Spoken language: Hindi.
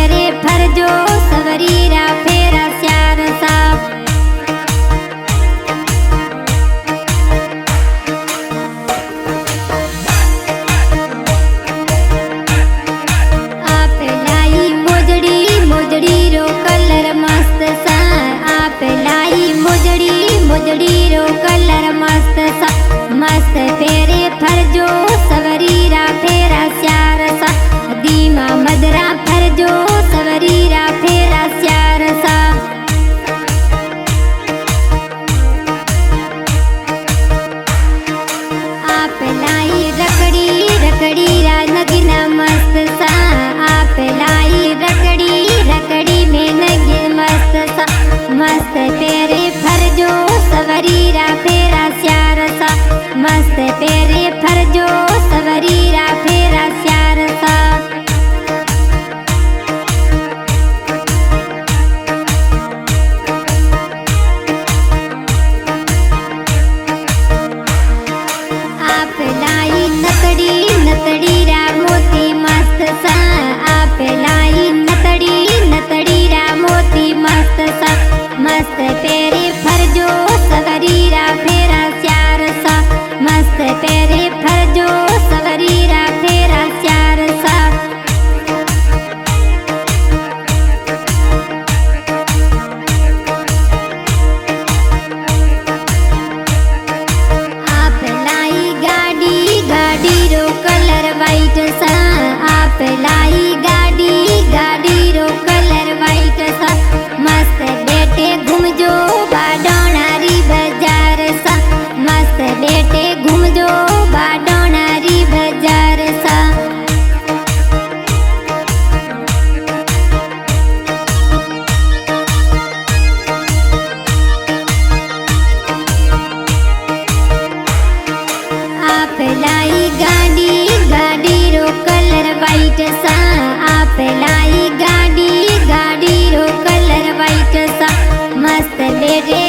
पेरे फरजो सवरीरा फेरा स्यार सा। आप लाई मोजड़ी मोजड़ी रो कलर मस्त सा। आप लाई मोजड़ी मोजड़ी रो कलर मस्त सा। मस्त पेरे फरजो सवरीरा फेरा स्यार सा। दीमा मदरा फरजो सवरीरा फेरा स्यार सा। आप लाई रकड़ी रकड़ी रा नगीना मस्त सा। आप लाई रकड़ी रकड़ी में नगी मस्त सा। मस्त पेरे फरजो सवरीरा फेरा स्यार सा। मस्त पेरे फरजो सवरीरा फेरा स्यार सा। आप लाई नतड़ी नतड़ी रा मोती मस्त सा। आप लाई नतड़ी नतड़ी रा मोती मस्त सा। मस्त पेरे फरजो सवरीरा फेरा स्यार सा। मस्त पेरे फरजो सवरीरा फेरा स्यार सा। आप लाई गाड़ी गाड़ी रो कलर वाइट सा। आप लाई गाड़ी गाड़ी रो कलर वाइट सा। मस्त बेटे घूमजो बाडोणारी बाजार सा। मस्त बेटे घूमजो बाडोणारी बाजार सा। आप लाई गाड़ी गाड़ी रो कलर वाइट सा। आप लाई गाड़ी गाड़ी रो कलर वाइट सा। मस्त बेटे